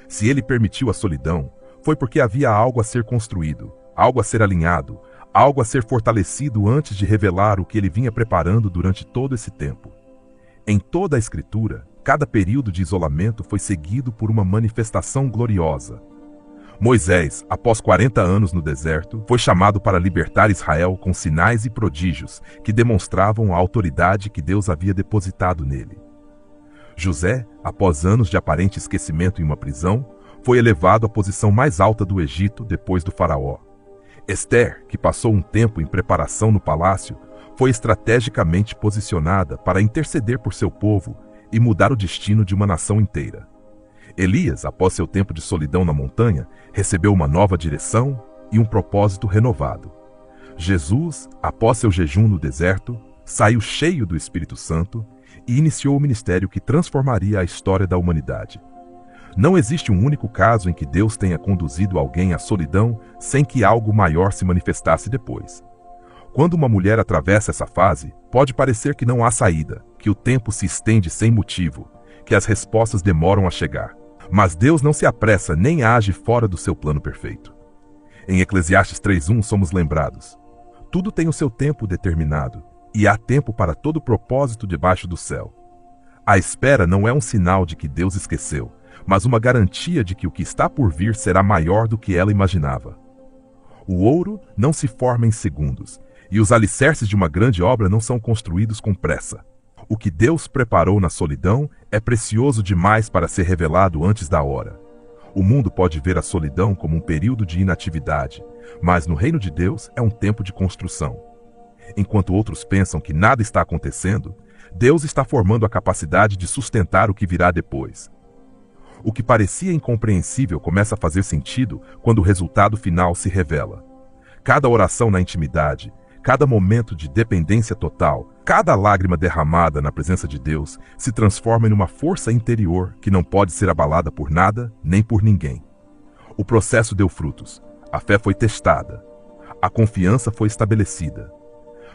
Se Ele permitiu a solidão, foi porque havia algo a ser construído, algo a ser alinhado, algo a ser fortalecido antes de revelar o que Ele vinha preparando durante todo esse tempo. Em toda a Escritura, cada período de isolamento foi seguido por uma manifestação gloriosa. Moisés, após 40 anos no deserto, foi chamado para libertar Israel com sinais e prodígios que demonstravam a autoridade que Deus havia depositado nele. José, após anos de aparente esquecimento em uma prisão, foi elevado à posição mais alta do Egito depois do faraó. Esther, que passou um tempo em preparação no palácio, foi estrategicamente posicionada para interceder por seu povo e mudar o destino de uma nação inteira. Elias, após seu tempo de solidão na montanha, recebeu uma nova direção e um propósito renovado. Jesus, após seu jejum no deserto, saiu cheio do Espírito Santo e iniciou o ministério que transformaria a história da humanidade. Não existe um único caso em que Deus tenha conduzido alguém à solidão sem que algo maior se manifestasse depois. Quando uma mulher atravessa essa fase, pode parecer que não há saída, que o tempo se estende sem motivo, que as respostas demoram a chegar. Mas Deus não se apressa nem age fora do seu plano perfeito. Em Eclesiastes 3:1 somos lembrados: tudo tem o seu tempo determinado, e há tempo para todo propósito debaixo do céu. A espera não é um sinal de que Deus esqueceu, mas uma garantia de que o que está por vir será maior do que ela imaginava. O ouro não se forma em segundos, e os alicerces de uma grande obra não são construídos com pressa. O que Deus preparou na solidão é precioso demais para ser revelado antes da hora. O mundo pode ver a solidão como um período de inatividade, mas no reino de Deus é um tempo de construção. Enquanto outros pensam que nada está acontecendo, Deus está formando a capacidade de sustentar o que virá depois. O que parecia incompreensível começa a fazer sentido quando o resultado final se revela. Cada oração na intimidade, cada momento de dependência total, cada lágrima derramada na presença de Deus se transforma em uma força interior que não pode ser abalada por nada nem por ninguém. O processo deu frutos, a fé foi testada, a confiança foi estabelecida.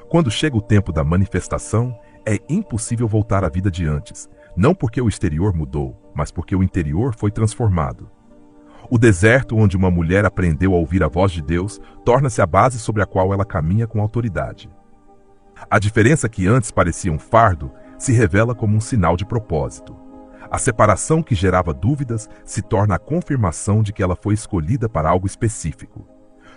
Quando chega o tempo da manifestação, é impossível voltar à vida de antes, não porque o exterior mudou, mas porque o interior foi transformado. O deserto onde uma mulher aprendeu a ouvir a voz de Deus torna-se a base sobre a qual ela caminha com autoridade. A diferença que antes parecia um fardo se revela como um sinal de propósito. A separação que gerava dúvidas se torna a confirmação de que ela foi escolhida para algo específico.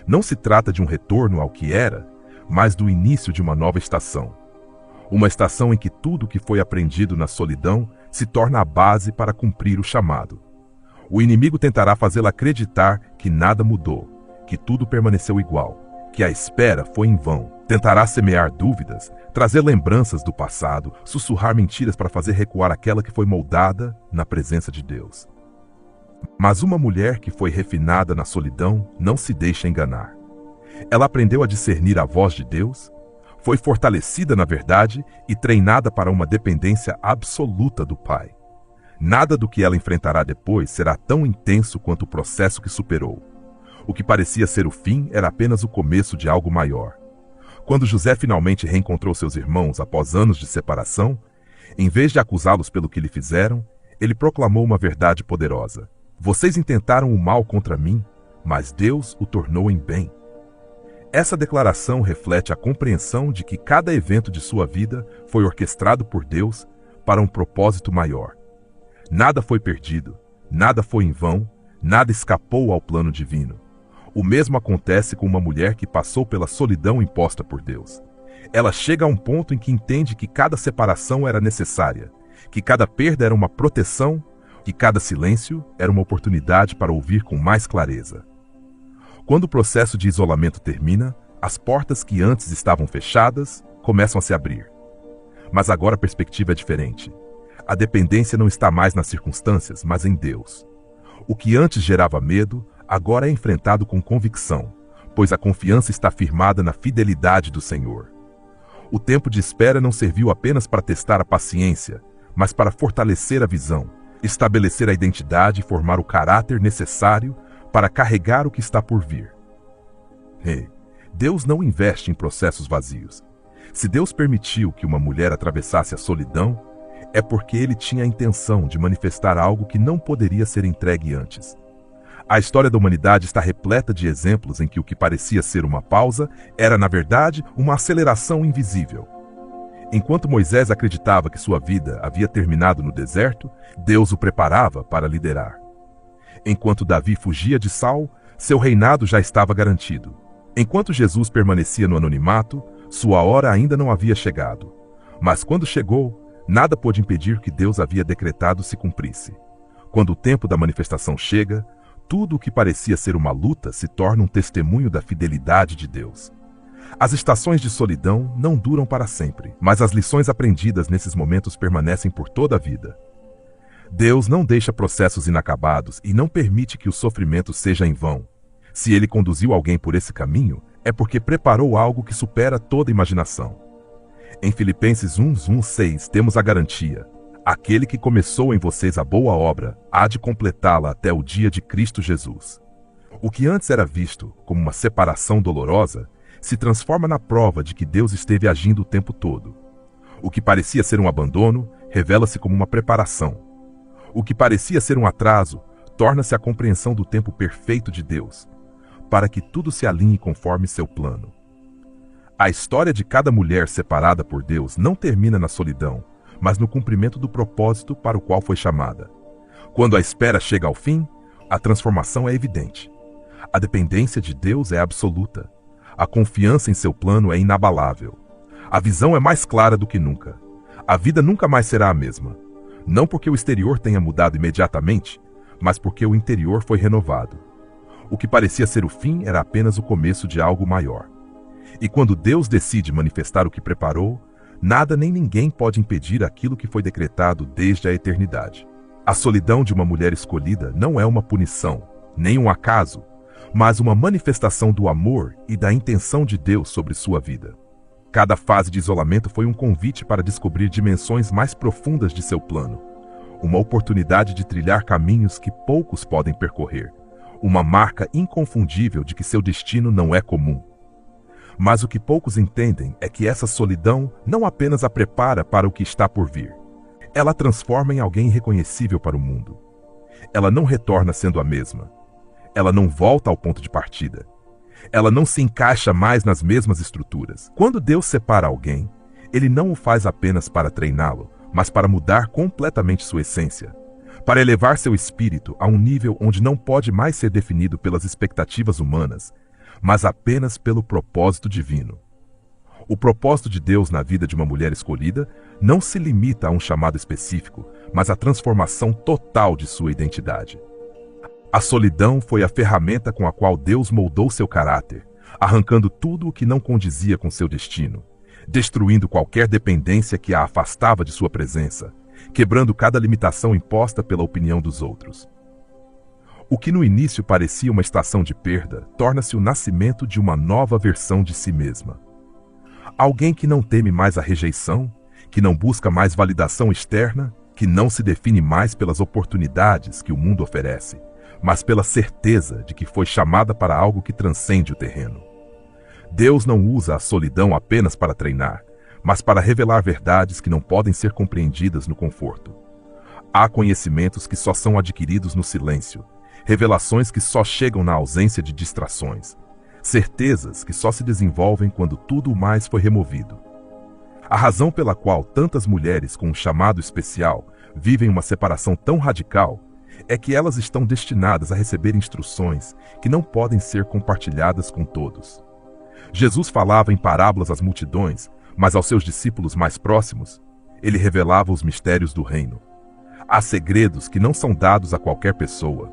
Não se trata de um retorno ao que era, mas do início de uma nova estação. Uma estação em que tudo o que foi aprendido na solidão se torna a base para cumprir o chamado. O inimigo tentará fazê-la acreditar que nada mudou, que tudo permaneceu igual, que a espera foi em vão. Tentará semear dúvidas, trazer lembranças do passado, sussurrar mentiras para fazer recuar aquela que foi moldada na presença de Deus. Mas uma mulher que foi refinada na solidão não se deixa enganar. Ela aprendeu a discernir a voz de Deus, foi fortalecida na verdade e treinada para uma dependência absoluta do Pai. Nada do que ela enfrentará depois será tão intenso quanto o processo que superou. O que parecia ser o fim era apenas o começo de algo maior. Quando José finalmente reencontrou seus irmãos após anos de separação, em vez de acusá-los pelo que lhe fizeram, ele proclamou uma verdade poderosa: vocês intentaram o mal contra mim, mas Deus o tornou em bem. Essa declaração reflete a compreensão de que cada evento de sua vida foi orquestrado por Deus para um propósito maior. Nada foi perdido, nada foi em vão, nada escapou ao plano divino. O mesmo acontece com uma mulher que passou pela solidão imposta por Deus. Ela chega a um ponto em que entende que cada separação era necessária, que cada perda era uma proteção, que cada silêncio era uma oportunidade para ouvir com mais clareza. Quando o processo de isolamento termina, as portas que antes estavam fechadas começam a se abrir. Mas agora a perspectiva é diferente. A dependência não está mais nas circunstâncias, mas em Deus. O que antes gerava medo, agora é enfrentado com convicção, pois a confiança está firmada na fidelidade do Senhor. O tempo de espera não serviu apenas para testar a paciência, mas para fortalecer a visão, estabelecer a identidade e formar o caráter necessário para carregar o que está por vir. Deus não investe em processos vazios. Se Deus permitiu que uma mulher atravessasse a solidão, é porque ele tinha a intenção de manifestar algo que não poderia ser entregue antes. A história da humanidade está repleta de exemplos em que o que parecia ser uma pausa era, na verdade, uma aceleração invisível. Enquanto Moisés acreditava que sua vida havia terminado no deserto, Deus o preparava para liderar. Enquanto Davi fugia de Saul, seu reinado já estava garantido. Enquanto Jesus permanecia no anonimato, sua hora ainda não havia chegado. Mas quando chegou, nada pôde impedir que Deus havia decretado se cumprisse. Quando o tempo da manifestação chega, tudo o que parecia ser uma luta se torna um testemunho da fidelidade de Deus. As estações de solidão não duram para sempre, mas as lições aprendidas nesses momentos permanecem por toda a vida. Deus não deixa processos inacabados e não permite que o sofrimento seja em vão. Se Ele conduziu alguém por esse caminho, é porque preparou algo que supera toda imaginação. Em Filipenses 1:6 temos a garantia: aquele que começou em vocês a boa obra, há de completá-la até o dia de Cristo Jesus. O que antes era visto como uma separação dolorosa, se transforma na prova de que Deus esteve agindo o tempo todo. O que parecia ser um abandono, revela-se como uma preparação. O que parecia ser um atraso, torna-se a compreensão do tempo perfeito de Deus, para que tudo se alinhe conforme seu plano. A história de cada mulher separada por Deus não termina na solidão, mas no cumprimento do propósito para o qual foi chamada. Quando a espera chega ao fim, a transformação é evidente. A dependência de Deus é absoluta. A confiança em seu plano é inabalável. A visão é mais clara do que nunca. A vida nunca mais será a mesma. Não porque o exterior tenha mudado imediatamente, mas porque o interior foi renovado. O que parecia ser o fim era apenas o começo de algo maior. E quando Deus decide manifestar o que preparou, nada nem ninguém pode impedir aquilo que foi decretado desde a eternidade. A solidão de uma mulher escolhida não é uma punição, nem um acaso, mas uma manifestação do amor e da intenção de Deus sobre sua vida. Cada fase de isolamento foi um convite para descobrir dimensões mais profundas de seu plano, uma oportunidade de trilhar caminhos que poucos podem percorrer, uma marca inconfundível de que seu destino não é comum. Mas o que poucos entendem é que essa solidão não apenas a prepara para o que está por vir, ela a transforma em alguém irreconhecível para o mundo. Ela não retorna sendo a mesma. Ela não volta ao ponto de partida. Ela não se encaixa mais nas mesmas estruturas. Quando Deus separa alguém, Ele não o faz apenas para treiná-lo, mas para mudar completamente sua essência, para elevar seu espírito a um nível onde não pode mais ser definido pelas expectativas humanas, mas apenas pelo propósito divino. O propósito de Deus na vida de uma mulher escolhida não se limita a um chamado específico, mas à transformação total de sua identidade. A solidão foi a ferramenta com a qual Deus moldou seu caráter, arrancando tudo o que não condizia com seu destino, destruindo qualquer dependência que a afastava de sua presença, quebrando cada limitação imposta pela opinião dos outros. O que no início parecia uma estação de perda, torna-se o nascimento de uma nova versão de si mesma. Alguém que não teme mais a rejeição, que não busca mais validação externa, que não se define mais pelas oportunidades que o mundo oferece, mas pela certeza de que foi chamada para algo que transcende o terreno. Deus não usa a solidão apenas para treinar, mas para revelar verdades que não podem ser compreendidas no conforto. Há conhecimentos que só são adquiridos no silêncio, revelações que só chegam na ausência de distrações, certezas que só se desenvolvem quando tudo o mais foi removido. A razão pela qual tantas mulheres com um chamado especial vivem uma separação tão radical é que elas estão destinadas a receber instruções que não podem ser compartilhadas com todos. Jesus falava em parábolas às multidões, mas aos seus discípulos mais próximos, ele revelava os mistérios do reino. Há segredos que não são dados a qualquer pessoa,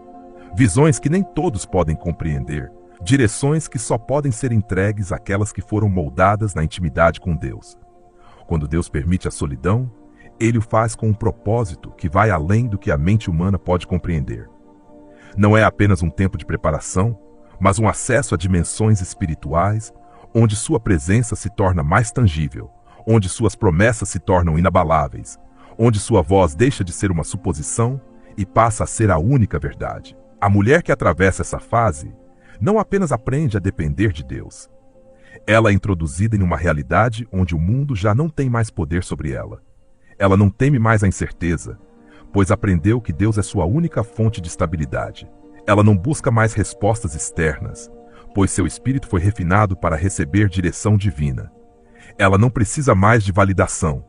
visões que nem todos podem compreender, direções que só podem ser entregues àquelas que foram moldadas na intimidade com Deus. Quando Deus permite a solidão, Ele o faz com um propósito que vai além do que a mente humana pode compreender. Não é apenas um tempo de preparação, mas um acesso a dimensões espirituais, onde sua presença se torna mais tangível, onde suas promessas se tornam inabaláveis, onde sua voz deixa de ser uma suposição e passa a ser a única verdade. A mulher que atravessa essa fase não apenas aprende a depender de Deus. Ela é introduzida em uma realidade onde o mundo já não tem mais poder sobre ela. Ela não teme mais a incerteza, pois aprendeu que Deus é sua única fonte de estabilidade. Ela não busca mais respostas externas, pois seu espírito foi refinado para receber direção divina. Ela não precisa mais de validação,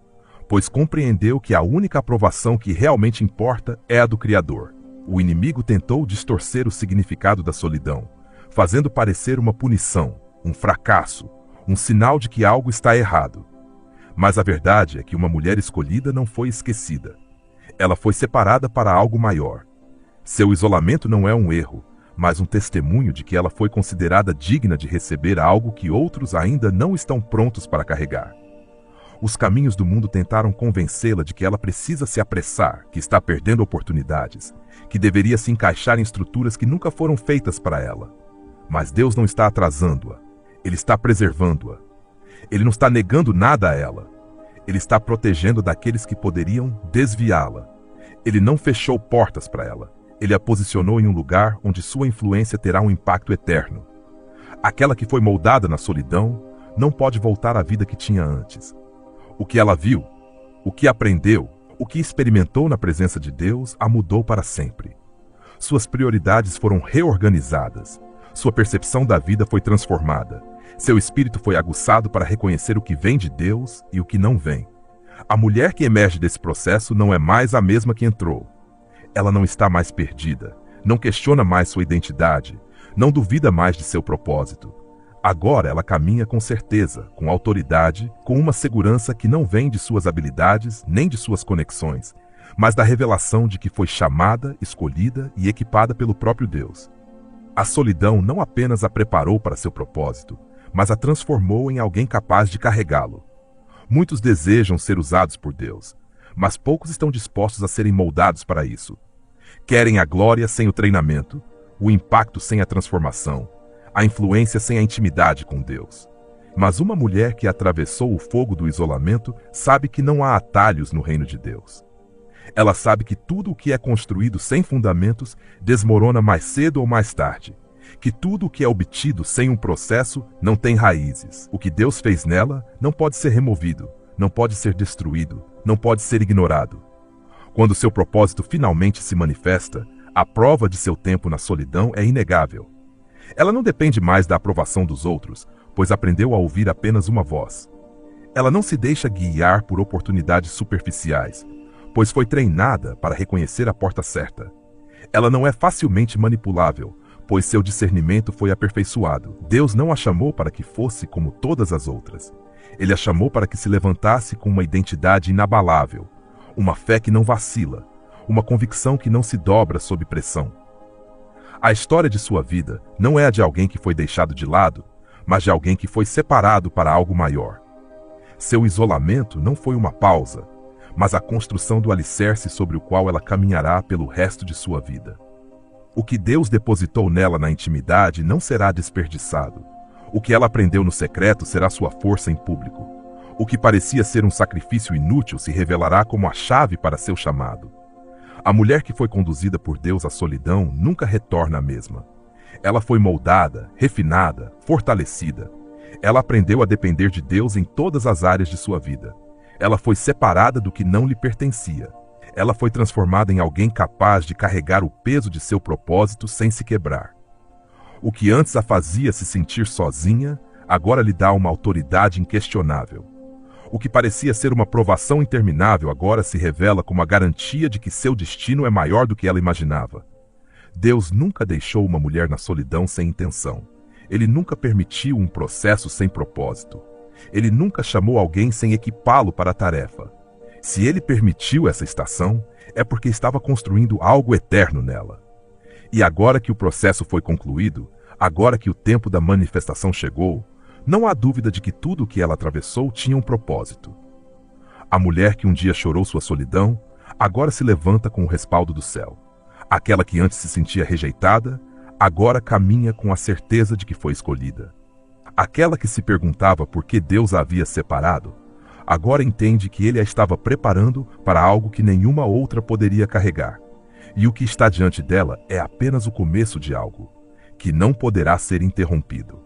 pois compreendeu que a única aprovação que realmente importa é a do Criador. O inimigo tentou distorcer o significado da solidão, fazendo parecer uma punição, um fracasso, um sinal de que algo está errado. Mas a verdade é que uma mulher escolhida não foi esquecida. Ela foi separada para algo maior. Seu isolamento não é um erro, mas um testemunho de que ela foi considerada digna de receber algo que outros ainda não estão prontos para carregar. Os caminhos do mundo tentaram convencê-la de que ela precisa se apressar, que está perdendo oportunidades, que deveria se encaixar em estruturas que nunca foram feitas para ela. Mas Deus não está atrasando-a, Ele está preservando-a. Ele não está negando nada a ela. Ele está protegendo daqueles que poderiam desviá-la. Ele não fechou portas para ela. Ele a posicionou em um lugar onde sua influência terá um impacto eterno. Aquela que foi moldada na solidão não pode voltar à vida que tinha antes. O que ela viu, o que aprendeu, o que experimentou na presença de Deus a mudou para sempre. Suas prioridades foram reorganizadas. Sua percepção da vida foi transformada. Seu espírito foi aguçado para reconhecer o que vem de Deus e o que não vem. A mulher que emerge desse processo não é mais a mesma que entrou. Ela não está mais perdida, não questiona mais sua identidade, não duvida mais de seu propósito. Agora ela caminha com certeza, com autoridade, com uma segurança que não vem de suas habilidades nem de suas conexões, mas da revelação de que foi chamada, escolhida e equipada pelo próprio Deus. A solidão não apenas a preparou para seu propósito, mas a transformou em alguém capaz de carregá-lo. Muitos desejam ser usados por Deus, mas poucos estão dispostos a serem moldados para isso. Querem a glória sem o treinamento, o impacto sem a transformação, a influência sem a intimidade com Deus. Mas uma mulher que atravessou o fogo do isolamento sabe que não há atalhos no reino de Deus. Ela sabe que tudo o que é construído sem fundamentos desmorona mais cedo ou mais tarde, que tudo o que é obtido sem um processo não tem raízes. O que Deus fez nela não pode ser removido, não pode ser destruído, não pode ser ignorado. Quando seu propósito finalmente se manifesta, a prova de seu tempo na solidão é inegável. Ela não depende mais da aprovação dos outros, pois aprendeu a ouvir apenas uma voz. Ela não se deixa guiar por oportunidades superficiais, pois foi treinada para reconhecer a porta certa. Ela não é facilmente manipulável, pois seu discernimento foi aperfeiçoado. Deus não a chamou para que fosse como todas as outras. Ele a chamou para que se levantasse com uma identidade inabalável, uma fé que não vacila, uma convicção que não se dobra sob pressão. A história de sua vida não é a de alguém que foi deixado de lado, mas de alguém que foi separado para algo maior. Seu isolamento não foi uma pausa, mas a construção do alicerce sobre o qual ela caminhará pelo resto de sua vida. O que Deus depositou nela na intimidade não será desperdiçado. O que ela aprendeu no secreto será sua força em público. O que parecia ser um sacrifício inútil se revelará como a chave para seu chamado. A mulher que foi conduzida por Deus à solidão nunca retorna a mesma. Ela foi moldada, refinada, fortalecida. Ela aprendeu a depender de Deus em todas as áreas de sua vida. Ela foi separada do que não lhe pertencia. Ela foi transformada em alguém capaz de carregar o peso de seu propósito sem se quebrar. O que antes a fazia se sentir sozinha, agora lhe dá uma autoridade inquestionável. O que parecia ser uma provação interminável agora se revela como a garantia de que seu destino é maior do que ela imaginava. Deus nunca deixou uma mulher na solidão sem intenção. Ele nunca permitiu um processo sem propósito. Ele nunca chamou alguém sem equipá-lo para a tarefa. Se ele permitiu essa estação, é porque estava construindo algo eterno nela. E agora que o processo foi concluído, agora que o tempo da manifestação chegou, não há dúvida de que tudo o que ela atravessou tinha um propósito. A mulher que um dia chorou sua solidão, agora se levanta com o respaldo do céu. Aquela que antes se sentia rejeitada, agora caminha com a certeza de que foi escolhida. Aquela que se perguntava por que Deus a havia separado, agora entende que Ele a estava preparando para algo que nenhuma outra poderia carregar. E o que está diante dela é apenas o começo de algo, que não poderá ser interrompido.